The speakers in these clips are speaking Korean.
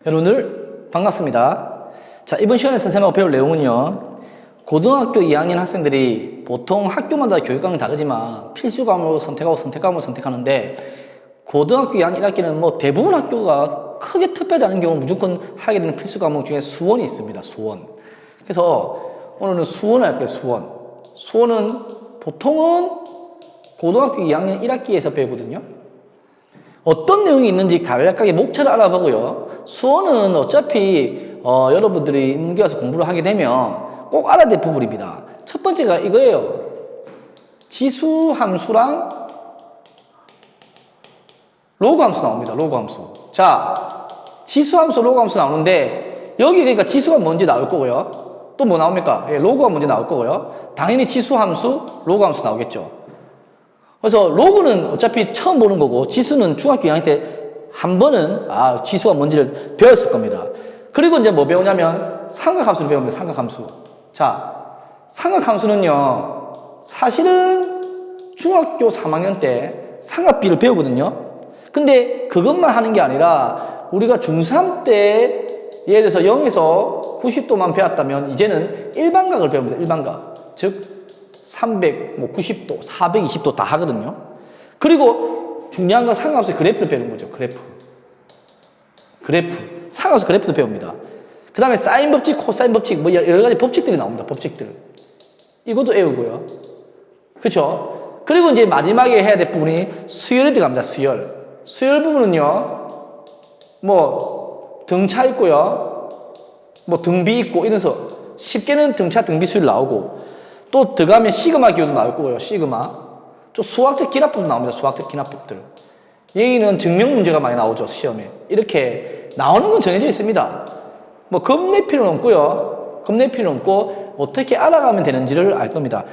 여러분들 반갑습니다. 자, 이번 시간에 선생님하고 배울 내용은요, 고등학교 2학년 학생들이 보통 학교마다 교육과정이 다르지만 필수 과목을 선택하고 선택과목을 선택하는데, 고등학교 2학년 1학기는 뭐 대부분 학교가 크게 특별하지 않은 경우 무조건 하게 되는 필수 과목 중에 수원이 있습니다. 수원. 그래서 오늘은 수원을 할 거예요. 수원. 수원은 보통은 고등학교 2학년 1학기에서 배우거든요. 어떤 내용이 있는지 간략하게 목차를 알아보고요. 수원은 어차피 여러분들이 인문계 와서 공부를 하게 되면 꼭 알아야 될 부분입니다. 첫 번째가 이거예요. 지수 함수랑 로그 함수 나옵니다. 로그 함수. 자, 지수 함수, 로그 함수 나오는데 여기 그러니까 지수가 뭔지 나올 거고요. 또 뭐 나옵니까? 예, 로그가 뭔지 나올 거고요. 당연히 지수 함수, 로그 함수 나오겠죠. 그래서 로그는 어차피 처음 보는 거고, 지수는 중학교 2학년 때 한 번은 지수가 뭔지를 배웠을 겁니다. 그리고 이제 뭐 배우냐면 삼각함수를 배웁니다. 삼각함수. 자, 삼각함수는요, 사실은 중학교 3학년 때 삼각비를 배우거든요. 근데 그것만 하는 게 아니라 우리가 중3 때 예를 들어서 0에서 90도만 배웠다면 이제는 일반각을 배웁니다. 일반각. 즉 390도, 420도 다 하거든요. 그리고 중요한 건 삼각함수의 그래프를 배우는 거죠. 그래프. 삼각함수 그래프도 배웁니다. 그 다음에 사인 법칙, 코사인 법칙, 뭐 여러 가지 법칙들이 나옵니다. 법칙들. 이것도 외우고요. 그렇죠? 그리고 이제 마지막에 해야 될 부분이 수열에 들어갑니다. 수열. 수열 부분은요, 뭐 등차 있고요, 뭐 등비 있고 이래서 쉽게는 등차, 등비 수열 나오고, 또 들어가면 시그마 기호도 나올 거고요. 시그마. 좀 수학적 기납법도 나옵니다. 수학적 기납법들. 여기는 증명 문제가 많이 나오죠. 시험에. 이렇게 나오는 건 정해져 있습니다. 뭐 겁낼 필요는 없고요. 겁낼 필요는 없고 어떻게 알아가면 되는지를 알 겁니다.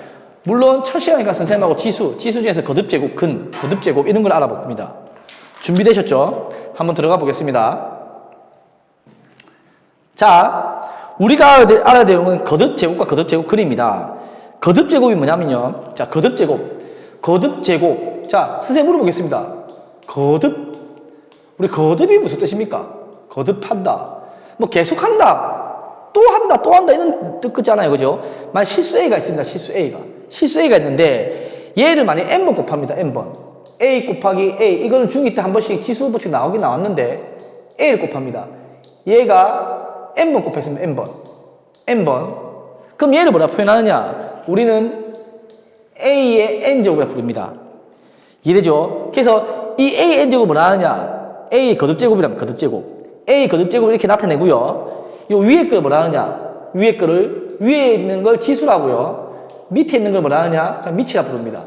물론 첫 시간이니까 선생님하고 지수 중에서 거듭제곱, 거듭제곱 이런 걸 알아볼 겁니다. 준비되셨죠? 한번 들어가 보겠습니다. 자, 우리가 알아야 되는 건 거듭제곱과 거듭제곱 글입니다. 거듭제곱이 뭐냐면요. 자, 거듭제곱. 자, 선생님 물어보겠습니다. 우리 거듭이 무슨 뜻입니까? 거듭한다. 뭐 계속한다. 또 한다. 이런 뜻 같잖아요. 그죠? 만약 실수 A가 있습니다. 실수 A가 있는데 얘를 만약에 N번 곱합니다. N번. A 곱하기 A. 이거는 중2 때 한 번씩 지수 법칙 나오긴 나왔는데 A를 곱합니다. 얘가 N번 곱했습니다. N번. 그럼 얘를 뭐라 표현하느냐? 우리는 A의 N제곱이라 부릅니다. 이해되죠? 그래서 이 A N제곱을 뭐라 하느냐? A 거듭제곱이라면 거듭제곱. A 거듭제곱을 이렇게 나타내고요. 요 위에 걸 뭐라 하느냐? 위에 있는 걸 지수라고요. 밑에 있는 걸 뭐라 하느냐? 그냥 밑이라 부릅니다.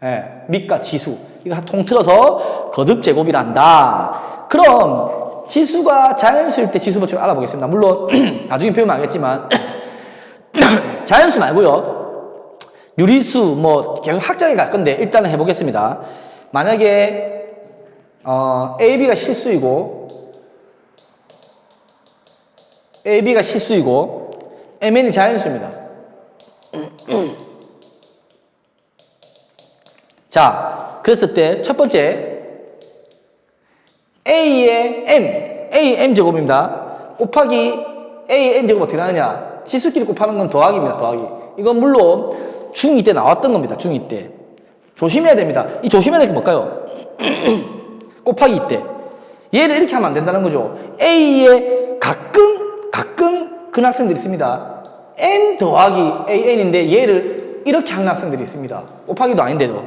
예, 밑과 지수. 이거 통틀어서 거듭제곱이란다. 그럼 지수가 자연수일 때 지수 법칙을 알아보겠습니다. 물론 나중에 배우면 알겠지만 자연수 말고요. 유리수 뭐 계속 확장해 갈 건데 일단은 해보겠습니다. 만약에 AB가 실수이고 MN이 자연수입니다. 자, 그랬을 때 첫 번째 A의 M제곱입니다. 곱하기 A의 N제곱 어떻게 나느냐? 지수끼리 곱하는 건 더하기입니다. 더하기. 이건 물론 중2 때 나왔던 겁니다. 중2 때. 조심해야 됩니다. 이 조심해야 될 게 뭘까요? 곱하기 때. 얘를 이렇게 하면 안 된다는 거죠. A의 가끔 그런 학생들이 있습니다. N 더하기 AN인데 얘를 이렇게 하는 학생들이 있습니다. 곱하기도 아닌데도.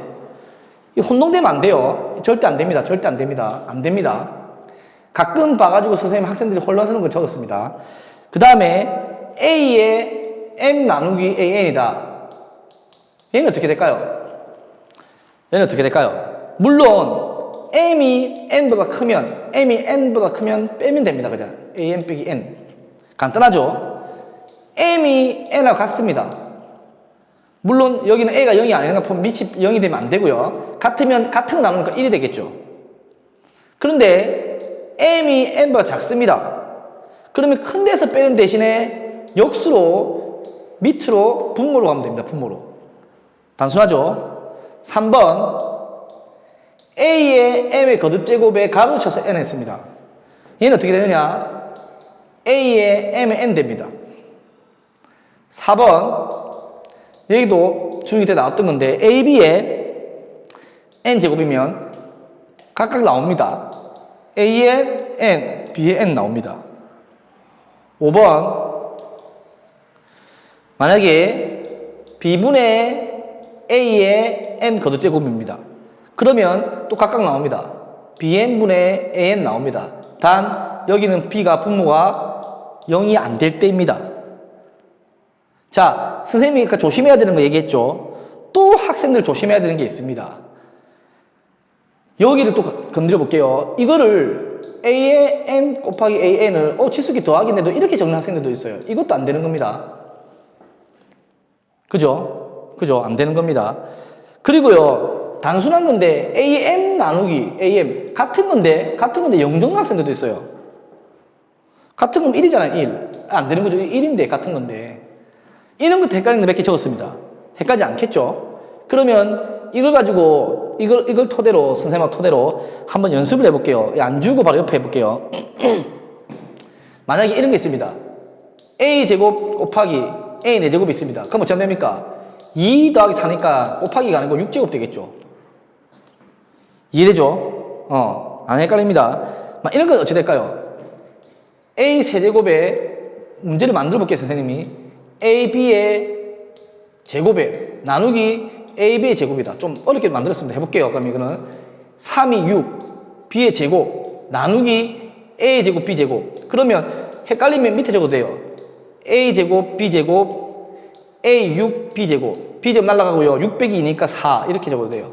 이 혼동되면 안 돼요. 절대 안 됩니다. 안 됩니다. 가끔 봐가지고 선생님 학생들이 혼란스러운 걸 적었습니다. 그 다음에 A의 M 나누기 AN이다. 얘는 어떻게 될까요? 물론 M이 N보다 크면 빼면 됩니다. 그죠? AN 빼기 N. 간단하죠? M이 N하고 같습니다. 물론 여기는 A가 0이 아니니까 밑이 0이 되면 안 되고요. 같은 거 나누니까 1이 되겠죠. 그런데 M이 N보다 작습니다. 그러면 큰 데서 빼는 대신에 역수로 밑으로 분모로 가면 됩니다. 분모로. 단순하죠? 3번 A의 M의 거듭제곱에 가로를 쳐서 N 했습니다. 얘는 어떻게 되느냐? A에 M에 N 됩니다. 4번 여기도 중위 때 나왔던 건데 A, B에 N제곱이면 각각 나옵니다. A에 N, B에 N 나옵니다. 5번 만약에 B분의 A의 N 거듭제곱입니다. 그러면 또 각각 나옵니다. BN분의 AN 나옵니다. 단 여기는 B가 분모가 0이 안 될 때입니다. 자, 선생님이 아까 조심해야 되는 거 얘기했죠. 또 학생들 조심해야 되는 게 있습니다. 여기를 또 건드려 볼게요. 이거를 A의 N 곱하기 AN을 치수기 더하기인데도 이렇게 적는 학생들도 있어요. 이것도 안 되는 겁니다. 그죠? 안 되는 겁니다. 그리고요, 단순한 건데 AM 나누기 AM 같은 건데 0 적는 학생들도 있어요. 같은 건 1이잖아요. 1. 안 되는 거죠. 1인데 같은 건데. 이런 것도 헷갈리는 데 몇 개 적었습니다. 헷갈리지 않겠죠? 그러면 이걸 가지고 이걸 토대로 선생님하고 토대로 한번 연습을 해볼게요. 안 주고 바로 옆에 해볼게요. 만약에 이런 게 있습니다. A제곱 곱하기 A 4제곱이 있습니다. 그럼 어쩌면 됩니까? 2 더하기 4니까 곱하기가 아니고 6제곱 되겠죠. 이해되죠? 안 헷갈립니다. 이런 건 어찌 될까요? A 세제곱에 문제를 만들어 볼게요, 선생님이. AB의 제곱에 나누기 AB의 제곱이다. 좀 어렵게 만들었습니다. 해볼게요. 그럼 이거는 3이 6, B의 제곱 나누기 A 제곱, B 제곱. 그러면 헷갈리면 밑에 적어도 돼요. A 제곱, B 제곱, A 6, B 제곱. B 제곱 날라가고요. 6 빼기 2니까 4 이렇게 적어도 돼요.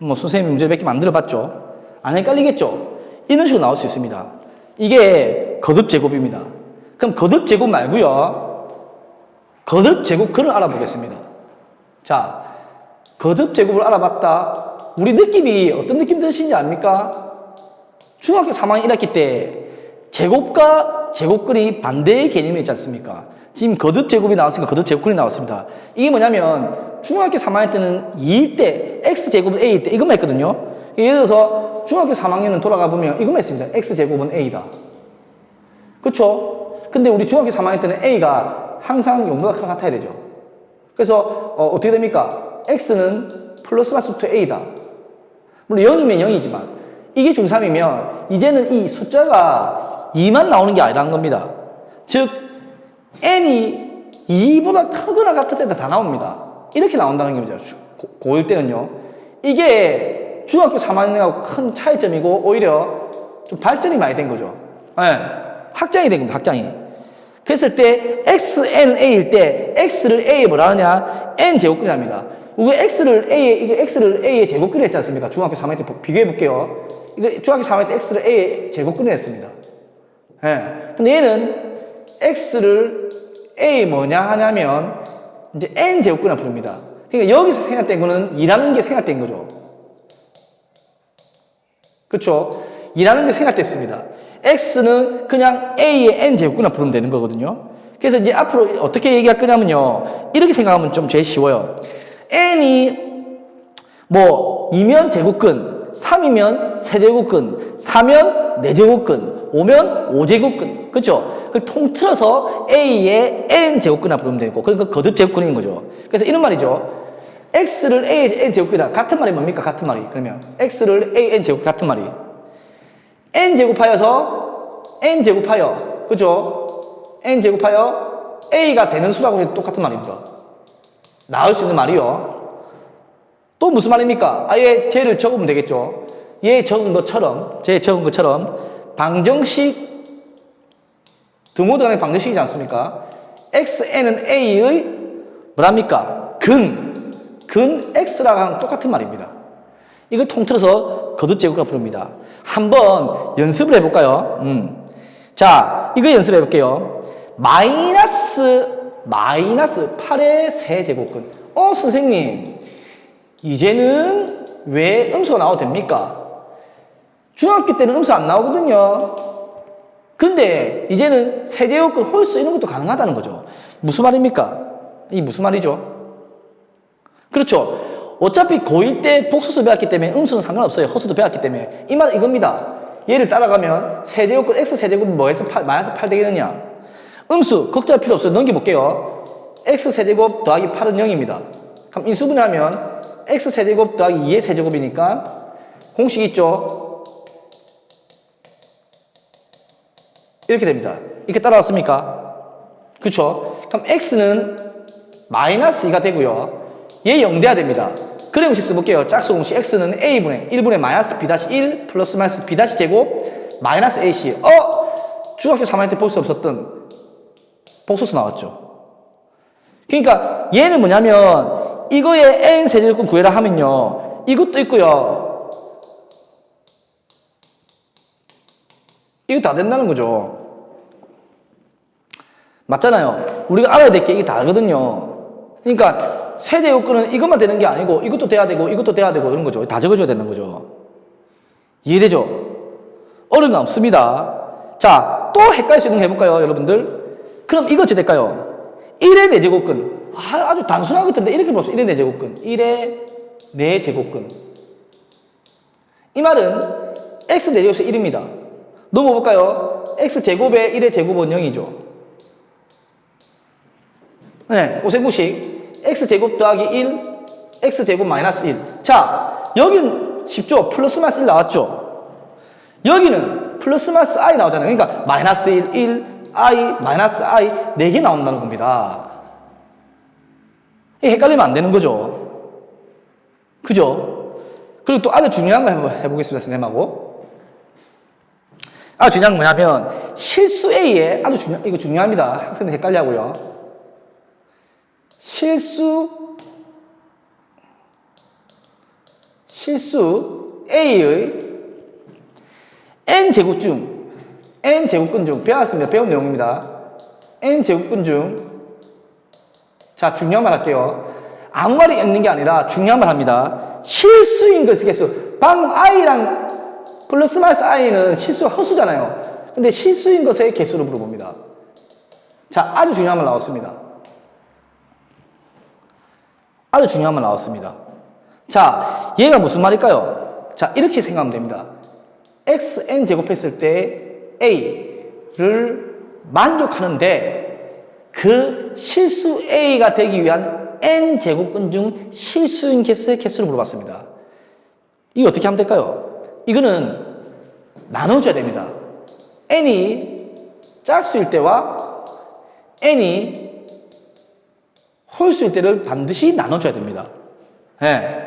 선생님 문제 몇 개 만들어 봤죠? 안 헷갈리겠죠? 이런 식으로 나올 수 있습니다. 이게 거듭 제곱입니다. 그럼 거듭 제곱 말고요. 거듭 제곱근을 알아보겠습니다. 자, 거듭 제곱을 알아봤다. 우리 느낌이 어떤 느낌 드시는지 압니까? 중학교 3학년 1학기 때 제곱과 제곱근이 반대의 개념이 있지 않습니까? 지금 거듭 제곱이 나왔으니까 거듭 제곱근이 나왔습니다. 이게 뭐냐면 중학교 3학년 때는 2일 때 x제곱은 a일 때 이것만 했거든요. 예를 들어서 중학교 3학년은 돌아가 보면 이것만 했습니다. x제곱은 a다. 그쵸? 근데 우리 중학교 3학년 때는 a가 항상 0보다 같아야 되죠. 그래서 어떻게 됩니까? x는 플러스 마이너스 a다. 물론 0이면 0이지만 이게 중3이면 이제는 이 숫자가 2만 나오는 게 아니라는 겁니다. 즉 n이 2보다 크거나 같을 때도 다 나옵니다. 이렇게 나온다는 거죠. 고1 때는요. 이게 중학교 3학년하고 큰 차이점이고 오히려 좀 발전이 많이 된 거죠. 네. 확장이 된 겁니다. 확장이. 그랬을 때 xna일 때 x를 a에 뭐라 하냐? n제곱근이 합니다. 이거 x를 a의 제곱근이 했지 않습니까? 중학교 3학년 때 비교해 볼게요. 이거 중학교 3학년 때 x를 a의 제곱근이 했습니다. 예. 근데 얘는 x를 a 뭐냐 하냐면 이제 n제곱근을 부릅니다. 그러니까 여기서 생략된 거는 2라는 게 생략된 거죠. 그렇죠? 2라는 게 생략됐습니다. x는 그냥 a의 n제곱근을 부르면 되는 거거든요. 그래서 이제 앞으로 어떻게 얘기할 거냐면요. 이렇게 생각하면 좀 제일 쉬워요. n이 뭐 2면 제곱근, 3이면 세제곱근, 4면 네제곱근, 5면 5제곱근. 그렇죠? 그걸 통틀어서 a의 n제곱근을 부르면 되고 그러니까 거듭 제곱근인 거죠. 그래서 이런 말이죠. x를 a의 n제곱근이다. 같은 말이 뭡니까? 같은 말이. 그러면 x를 a의 n제곱근 같은 말이. n제곱하여, 그죠? n제곱하여 a가 되는 수라고 해도 똑같은 말입니다. 나올 수 있는 말이요. 또 무슨 말입니까? 아예 쟤를 적으면 되겠죠. 쟤 적은 것처럼 방정식, 등호등간의 방정식이지 않습니까? xn은 a의 뭐랍니까? 근 x라고 하는 똑같은 말입니다. 이걸 통틀어서 거듭제곱이라고 부릅니다. 한번 연습을 해볼까요? 자, 이거 연습해 볼게요. 마이너스 8의 세제곱근. 선생님, 이제는 왜 음수가 나와도 됩니까? 중학교 때는 음수 안 나오거든요. 근데 이제는 세제곱근, 홀수 이런 것도 가능하다는 거죠. 무슨 말입니까? 이 무슨 말이죠? 그렇죠. 어차피 고1 때 복수수 배웠기 때문에 음수는 상관없어요. 허수도 배웠기 때문에. 이 말은 이겁니다. 얘를 따라가면 세제곱근 x 세제곱은 뭐에서 마이너스 8 되겠느냐? 음수 걱정할 필요 없어요. 넘겨볼게요. x 세제곱 더하기 8은 0입니다. 그럼 인수분해하면 x 세제곱 더하기 2의 세제곱이니까 공식 있죠? 이렇게 됩니다. 이렇게 따라왔습니까? 그쵸? 그럼 x는 마이너스 2가 되고요. 얘 0 돼야 됩니다. 그래 공식 써볼게요. 짝수 공식 x는 a분의 1분의 마이너스 b-1 플러스 마이너스 b-제곱 마이너스 ac. 중학교 3학년 때 볼 수 없었던 복소수 나왔죠. 그러니까 얘는 뭐냐면 이거의 n 세제곱근 구해라 하면요. 이것도 있고요. 이거 다 된다는 거죠. 맞잖아요. 우리가 알아야 될 게 이게 다거든요. 그러니까 세제곱근은 이것만 되는 게 아니고 이것도 돼야 되고 이것도 돼야 되고 이런 거죠. 다 적어줘야 되는 거죠. 이해되죠? 어려운 거 없습니다. 자, 또 헷갈릴 수 있는 거 해볼까요, 여러분들? 그럼 이거 어찌 될까요? 1의 4제곱근. 아주 단순한 것 같은데 이렇게 볼수 있어요. 1의 4제곱근. 1의 4제곱근. 이 말은 x 4제곱에서 1입니다. 넘어볼까요? x제곱에 1의 제곱은 0이죠. 네, 고생무식. x제곱 더하기 1, x제곱 마이너스 1. 자, 여기는 쉽죠? 플러스 마이너스 1 나왔죠? 여기는 플러스 마이너스 i 나오잖아요. 그러니까 마이너스 1, 1, i, 마이너스 i 4개 나온다는 겁니다. 헷갈리면 안 되는 거죠. 그죠? 그리고 또 아주 중요한 거 해보겠습니다, 선생님하고. 아주 중요한 건 뭐냐면, 실수 A에 이거 중요합니다. 학생들 헷갈려 하고요. 실수 A의 n제곱 중, n제곱근 중, 배웠습니다. 배운 내용입니다. n제곱근 중, 자, 중요한 말 할게요. 아무 말이 있는 게 아니라 중요한 말 합니다. 실수인 것의 개수. 방금 i랑 플러스 마이너스 i는 실수가 허수잖아요. 근데 실수인 것의 개수를 물어봅니다. 자, 아주 중요한 말 나왔습니다. 아주 중요한 말 나왔습니다. 자, 얘가 무슨 말일까요? 자, 이렇게 생각하면 됩니다. xn 제곱했을 때 a를 만족하는데 그 실수 a가 되기 위한 n 제곱근 중 실수인 개수의 개수를 물어봤습니다. 이거 어떻게 하면 될까요? 이거는 나눠줘야 됩니다. n이 짝수일 때와 n이 홀수일 때를 반드시 나눠줘야 됩니다. 네.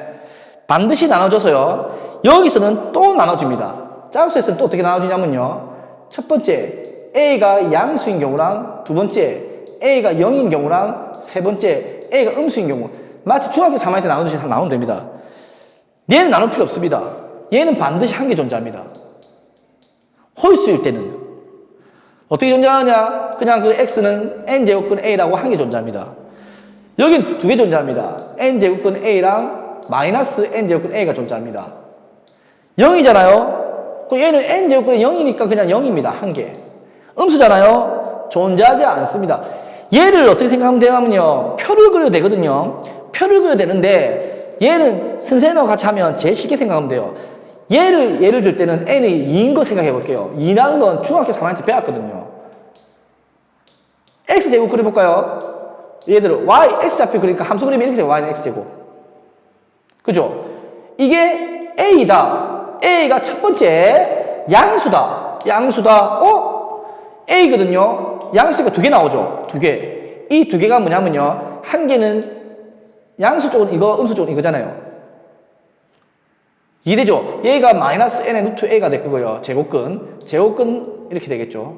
반드시 나눠줘서요. 여기서는 또 나눠집니다. 짝수에서는 또 어떻게 나눠지냐면요. 첫 번째, A가 양수인 경우랑 두 번째, A가 0인 경우랑 세 번째, A가 음수인 경우. 마치 중학교 3학년 때 나눠주시면 나누면 됩니다. 얘는 나눌 필요 없습니다. 얘는 반드시 한 개 존재합니다. 홀수일 때는. 어떻게 존재하느냐? 그냥 그 X는 N제곱근 A라고 한 개 존재합니다. 여기는 두 개 존재합니다. N제곱근 A랑 마이너스 N제곱근 A가 존재합니다. 0이잖아요? 그럼 얘는 N제곱근 0이니까 그냥 0입니다. 한 개. 음수잖아요? 존재하지 않습니다. 얘를 어떻게 생각하면 되냐면요. 표를 그려도 되거든요. 표를 그려도 되는데 얘는 선생님하고 같이 하면 제일 쉽게 생각하면 돼요. 예를 들 때는 n이 2인 거 생각해 볼게요. 2라는 건 중학교 3학년 때 배웠거든요. x제곱 그려볼까요? 얘들은 y, x좌표 그러니까 함수 그리면 이렇게 돼요. y는 x제곱. 그죠? 이게 a다. a가 첫 번째 양수다. a거든요. 양수가 두 개 나오죠. 두 개. 이 두 개가 뭐냐면요. 한 개는 양수 쪽은 이거, 음수 쪽은 이거잖아요. 이해되죠? 얘가 마이너스 n의 루트 a가 될 거고요. 제곱근 이렇게 되겠죠.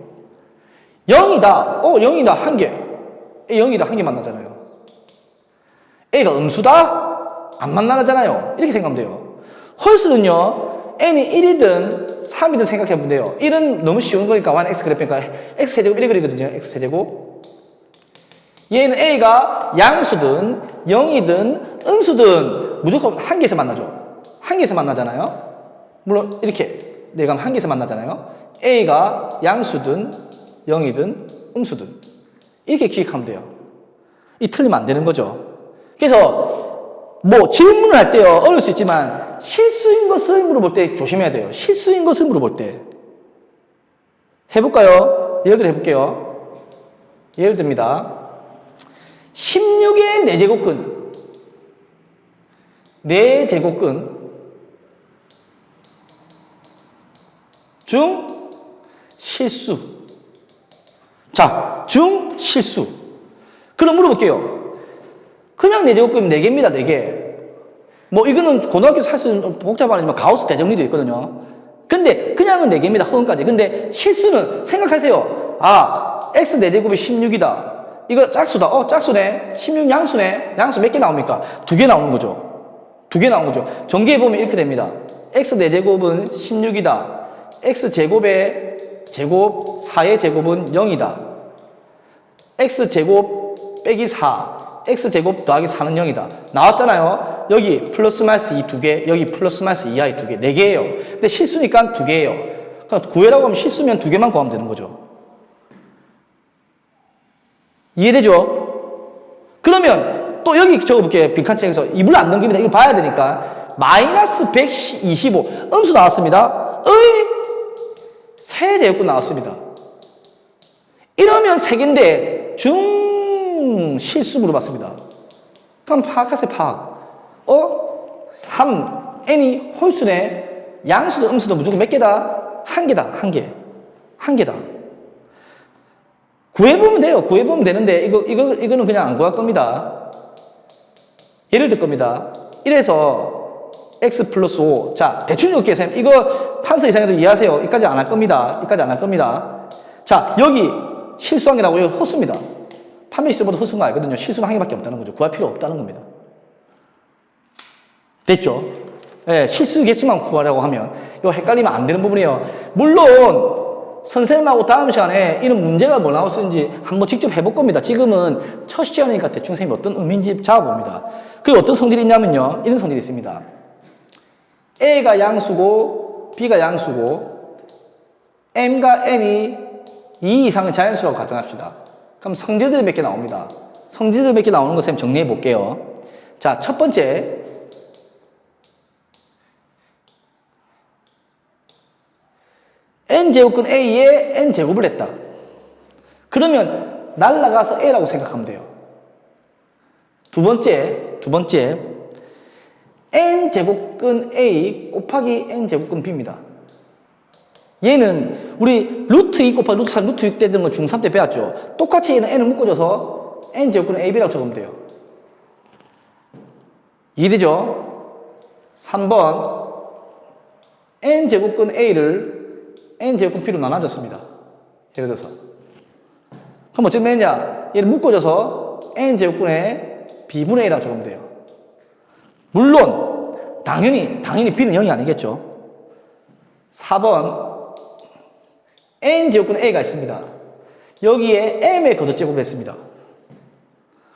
0이다. 0이다. 한 개. 0이다. 한 개 만나잖아요. a가 음수다? 안 만나잖아요. 이렇게 생각하면 돼요. 홀수는요. n이 1이든 3이든 생각해보면 돼요. 1은 너무 쉬운 거니까 y는 x 그래프니까 x세제곱 1이 그리거든요. x세제곱. 얘는 a가 양수든 0이든 음수든 무조건 한 개에서 만나죠. 한 개에서 만나잖아요. 물론 이렇게 내가 한 개에서 만나잖아요. a가 양수든 0이든 음수든 이렇게 기억하면 돼요. 이 틀리면 안 되는 거죠. 그래서 뭐 질문을 할 때요 어려울 수 있지만 실수인 것을 물어볼 때 조심해야 돼요. 실수인 것을 물어볼 때 해볼까요? 예를 들어 해볼게요. 예를 듭니다. 16의 4제곱근. 4제곱근 중 실수. 자, 중 실수. 그럼 물어볼게요. 그냥 4제곱근이면 4개입니다, 4개. 뭐, 이거는 고등학교에서 할 수 있는 복잡한 아니지만 가우스 대정리도 있거든요. 근데, 그냥은 4개입니다, 허은까지. 근데 실수는 생각하세요. 아, x 4제곱이 16이다. 이거 짝수다. 짝수네. 16 양수네. 양수 몇 개 나옵니까? 2개 나오는 거죠. 2개 나온 거죠. 전개해보면 이렇게 됩니다. x 4제곱은 16이다. x제곱의 제곱, 4의 제곱은 0이다. x제곱 빼기 4, x제곱 더하기 4는 0이다. 나왔잖아요. 여기 플러스 마이너스 2 2개, 여기 플러스 마이너스 2i 2개, 4개예요. 근데 실수니까 2개예요. 그러니까 구해라고 하면 실수면 2개만 구하면 되는 거죠. 이해되죠? 그러면 또 여기 적어볼게요. 빈칸책에서 입을 안 넘깁니다. 이걸 봐야 되니까. 마이너스 125 음수 나왔습니다. 의 세제곱근 나왔습니다. 이러면 3개인데 중 실수 물어봤습니다. 그럼 파악하세요. 파악. 3 n이 홀수네. 양수도 음수도 무조건 몇 개다? 1개다. 1개. 1개다. 구해보면 돼요. 구해보면 되는데 이거는 그냥 안 구할 겁니다. 예를 들 겁니다. 이래서 x 플러스 5. 자, 대충 이렇게 쌤. 이거 판서 이상해도 이해하세요. 여기까지 안 할 겁니다. 여기까지 안 할 겁니다. 자, 여기 실수한 게 나오고 허수입니다. 판매시보다 허수인 거 알거든요. 실수는 한 개밖에 없다는 거죠. 구할 필요 없다는 겁니다. 됐죠? 네, 실수 개수만 구하려고 하면 이거 헷갈리면 안 되는 부분이에요. 물론 선생님하고 다음 시간에 이런 문제가 뭐 나왔는지 한번 직접 해볼 겁니다. 지금은 첫 시간이니까 대충 선생님이 어떤 의미인지 잡아봅니다. 그게 어떤 성질이 있냐면요. 이런 성질이 있습니다. A가 양수고 B가 양수고 M과 N이 2 이상의 자연수라고 가정합시다. 그럼 성질들이 몇 개 나옵니다. 성질들 몇 개 나오는 거 선생님 정리해 볼게요. 자, 첫 번째 n제곱근 a에 n제곱을 했다. 그러면 날라가서 a라고 생각하면 돼요. 두 번째 n제곱근 a 곱하기 n제곱근 b입니다. 얘는 우리 루트 2 곱하기 루트 3, 루트 6 되는 거 중3 때 배웠죠. 똑같이 얘는 n을 묶어줘서 n제곱근 ab라고 적으면 돼요. 이해되죠? 3번 n제곱근 a를 n제곱근 b로 나눠줬습니다. 예를 들어서. 그럼 어떻게 되느냐? 얘를 묶어줘서 n제곱근의 b분의 a라고 적으면 돼요. 물론 당연히 b는 0이 아니겠죠. 4번 n제곱근 a가 있습니다. 여기에 m의 거듭제곱을 했습니다.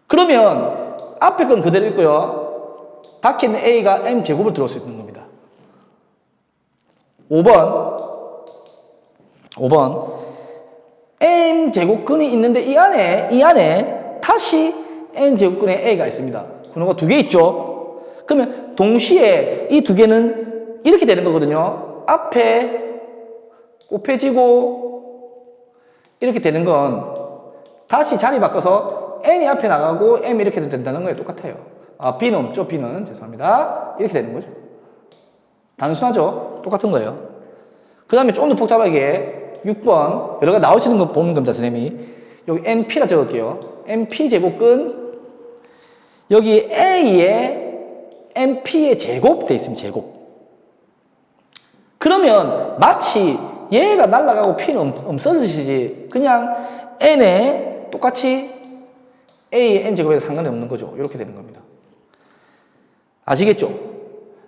그러면 앞에 건 그대로 있고요. 밖에 있는 a가 m제곱을 들어올 수 있는 겁니다. 5번 n제곱근이 있는데 이 안에 다시 n제곱근의 a가 있습니다. 근호가 2개 있죠. 그러면 동시에 이 2개는 이렇게 되는 거거든요. 앞에 곱해지고 이렇게 되는 건 다시 자리 바꿔서 n이 앞에 나가고 m이 이렇게 해도 된다는 거예요. 똑같아요. 아, b는 없죠. b는 죄송합니다. 이렇게 되는 거죠. 단순하죠. 똑같은 거예요. 그 다음에 좀 더 복잡하게 6번 여러 가지 나오시는 거 보는 겁니다. 선생님이 여기 np라 적을게요. np 제곱근 여기 a에 np의 제곱 돼 있으면 제곱. 그러면 마치 얘가 날아가고 p는 없어지지 그냥 n에 똑같이 a의 n제곱에서 상관이 없는 거죠. 이렇게 되는 겁니다. 아시겠죠?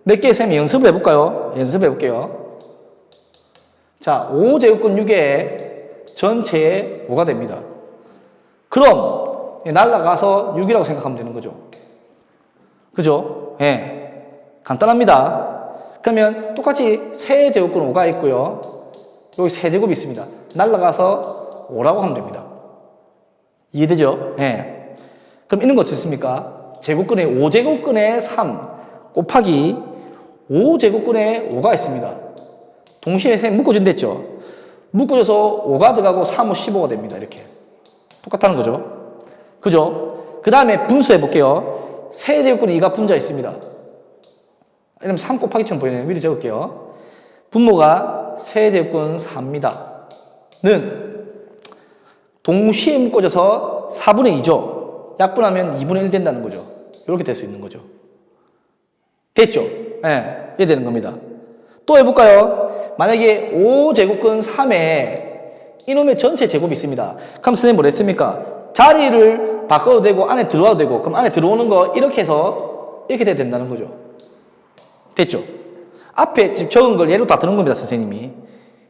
몇 개 선생님이 연습을 해볼까요? 연습해 볼게요. 자, 5제곱근 6에 전체에 5가 됩니다. 그럼 날아가서 6이라고 생각하면 되는 거죠. 그죠? 예. 네. 간단합니다. 그러면 똑같이 세제곱근 5가 있고요. 여기 세제곱이 있습니다. 날아가서 5라고 하면 됩니다. 이해되죠? 예. 네. 그럼 이런 거 어떻게 씁니까? 제곱근에 5제곱근에 3 곱하기 5제곱근에 5가 있습니다. 동시에 선생님 묶어준댔죠. 묶어져서 5가 들어가고 3, 5, 15가 됩니다. 이렇게. 똑같다는 거죠. 그죠? 그 다음에 분수해 볼게요. 세제곱근이 2가 분자 있습니다. 이러면 3 곱하기처럼 보이네요. 미리 적을게요. 분모가 세제곱근 4입니다. 는 동시에 묶어져서 4분의 2죠. 약분하면 2분의 1 된다는 거죠. 이렇게 될 수 있는 거죠. 됐죠? 예, 네, 이해되는 겁니다. 또 해볼까요? 만약에 5제곱근 3에 이놈의 전체 제곱이 있습니다. 그럼 선생님 뭐라 했습니까? 자리를 바꿔도 되고 안에 들어와도 되고, 그럼 안에 들어오는 거 이렇게 해서 이렇게 돼야 된다는 거죠. 됐죠? 앞에 지금 적은 걸 예로 다 드는 겁니다, 선생님이.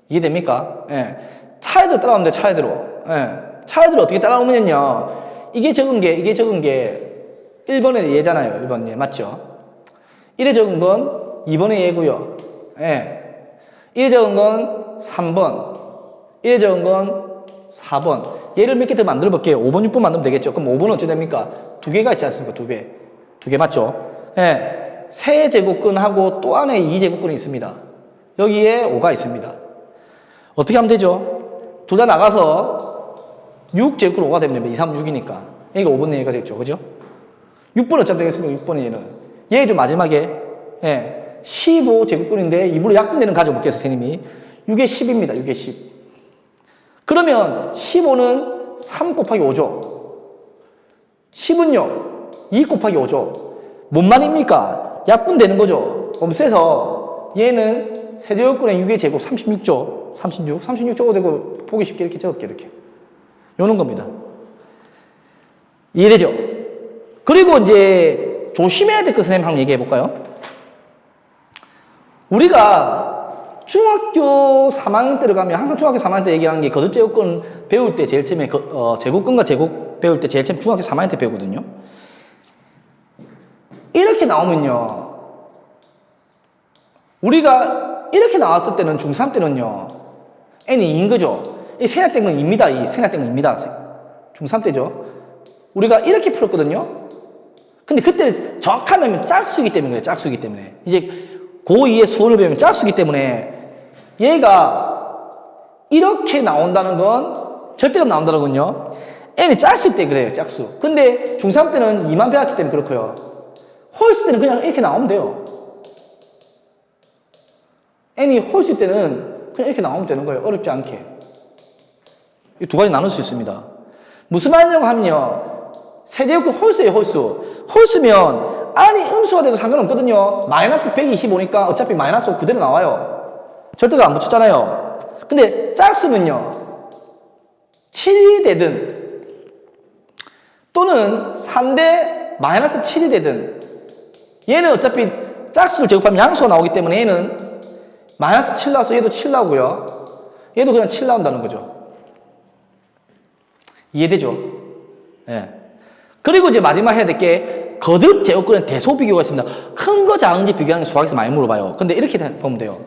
이해됩니까? 예. 차례대로 따라오면 돼요, 차례대로. 예. 차례대로 어떻게 따라오면요. 이게 적은 게 1번의 얘잖아요, 1번 얘. 맞죠? 1에 적은 건 2번의 얘고요. 예. 1에 적은 건 3번. 1에 적은 건 4번. 얘를 몇 개 더 만들어 볼게요. 5번, 6번 만들면 되겠죠. 그럼 5번은 어찌 됩니까? 2개가 있지 않습니까? 2개. 2개 맞죠? 예. 세 제곱근하고 또 안에 2제곱근이 있습니다. 여기에 5가 있습니다. 어떻게 하면 되죠? 둘 다 나가서 6제곱근 5가 되면 됩니다. 2, 3, 6이니까. 여기가 5번 얘가 되겠죠. 그죠? 6번 어쩌면 되겠습니까? 6번의 얘는. 얘 좀 마지막에, 예. 15제곱근인데, 입으로 약분되는 가져볼게요, 선생님이. 6에 10입니다. 6에 10. 그러면 15는 3 곱하기 5죠. 10은요, 2 곱하기 5죠. 뭔 말입니까? 약분되는 거죠. 없애서 얘는 세제곱근의 6의 제곱 36조. 36조가 되고 보기 쉽게 이렇게 적을게, 이렇게. 요런 겁니다. 이해되죠? 그리고 이제 조심해야 될 거 선생님 한번 얘기해 볼까요? 우리가 중학교 3학년 때로 가면 항상 중학교 3학년 때 얘기하는 게 거듭제곱근 배울 때 제일 처음에 제곱근과 제곱 배울 때 제일 처음 중학교 3학년 때 배우거든요. 이렇게 나오면요. 우리가 이렇게 나왔을 때는 중3 때는요. n이 2인 거죠. 이 생략된 건 2입니다. 이 생략된 건 2입니다. 중3 때죠. 우리가 이렇게 풀었거든요. 근데 그때 정확하면 짝수이기 때문에 그래요. 짝수이기 때문에. 이제 고2의 수원을 배우면 짝수이기 때문에 얘가 이렇게 나온다는 건 절대로 나온다는 건요. n이 짝수일 때 그래요. 짝수. 근데 중3 때는 2만 배웠기 때문에 그렇고요. 홀수 때는 그냥 이렇게 나오면 돼요. n이 홀수일 때는 그냥 이렇게 나오면 되는 거예요. 어렵지 않게. 이 두 가지 나눌 수 있습니다. 무슨 말이냐고 하면요. 세제곱근 홀수예요, 홀수. 홀수면 안이 음수가 돼도 상관없거든요. 마이너스 125니까 어차피 마이너스 5 그대로 나와요. 절대가 안 붙였잖아요. 근데 짝수면요. 7이 되든 또는 3대 마이너스 7이 되든 얘는 어차피 짝수를 제곱하면 양수가 나오기 때문에 얘는 마이너스 7 나와서 얘도 7 나오고요. 얘도 그냥 7 나온다는 거죠. 이해되죠? 예. 그리고 이제 마지막 해야 될 게 거듭 제곱근의 대소 비교가 있습니다. 큰 거 작은지 비교하는 게 수학에서 많이 물어봐요. 근데 이렇게 보면 돼요.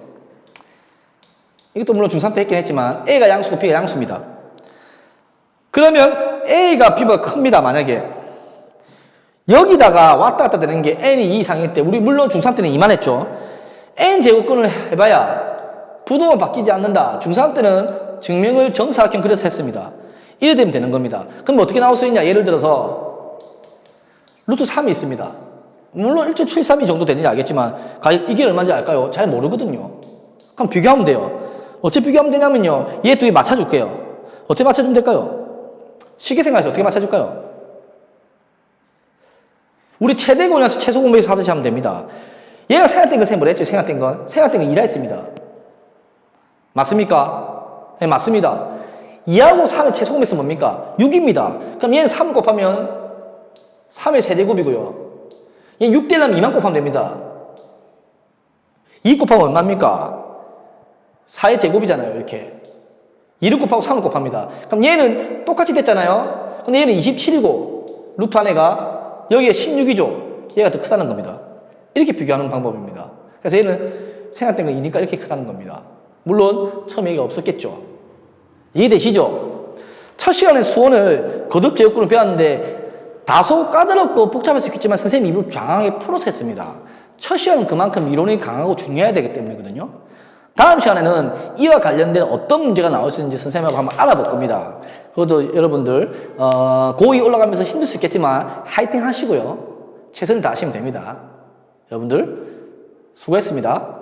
이것도 물론 중3 때 했긴 했지만 A가 양수고 B가 양수입니다. 그러면 A가 B보다 큽니다. 만약에 여기다가 왔다 갔다 되는 게 n이 2 이상일 때 우리 물론 중3 때는 이만했죠. n 제곱근을 해봐야 부동은 바뀌지 않는다. 중3 때는 증명을 정사각형 그려서 했습니다. 이래 되면 되는 겁니다. 그럼 어떻게 나올 수 있냐? 예를 들어서 루트 3이 있습니다. 물론 1.732 정도 되는지 알겠지만 이게 얼마인지 알까요? 잘 모르거든요. 그럼 비교하면 돼요. 어떻게 비교하면 되냐면요. 얘 두 개 맞춰줄게요. 어떻게 맞춰주면 될까요? 쉽게 생각해서 어떻게 맞춰줄까요? 우리 최대 공약수 최소 공배수 하듯이 하면 됩니다. 얘가 생략된 건 뭐라 했죠? 생략된 건 2라 했습니다. 맞습니까? 네, 맞습니다. 2하고 3의 최소 공배수 뭡니까? 6입니다. 그럼 얘는 3 곱하면 3의 세제곱이고요. 얘 6 되려면 2만 곱하면 됩니다. 2 곱하면 얼마입니까? 4의 제곱이잖아요. 이렇게. 2를 곱하고 3을 곱합니다. 그럼 얘는 똑같이 됐잖아요. 근데 얘는 27이고 루트 안에가 여기에 16이죠. 얘가 더 크다는 겁니다. 이렇게 비교하는 방법입니다. 그래서 얘는 생략된 건 2니까 이렇게 크다는 겁니다. 물론 처음에 얘기가 없었겠죠. 이해되시죠? 첫 시간에 수원을 거듭 제곱근을 배웠는데 다소 까다롭고 복잡할 수 있겠지만 선생님이 이걸 장황하게 풀어서 했습니다. 첫 시간은 그만큼 이론이 강하고 중요해야 되기 때문이거든요. 다음 시간에는 이와 관련된 어떤 문제가 나올 수 있는지 선생님하고 한번 알아볼 겁니다. 그것도 여러분들 고2 올라가면서 힘들 수 있겠지만 화이팅 하시고요. 최선을 다하시면 됩니다. 여러분들 수고했습니다.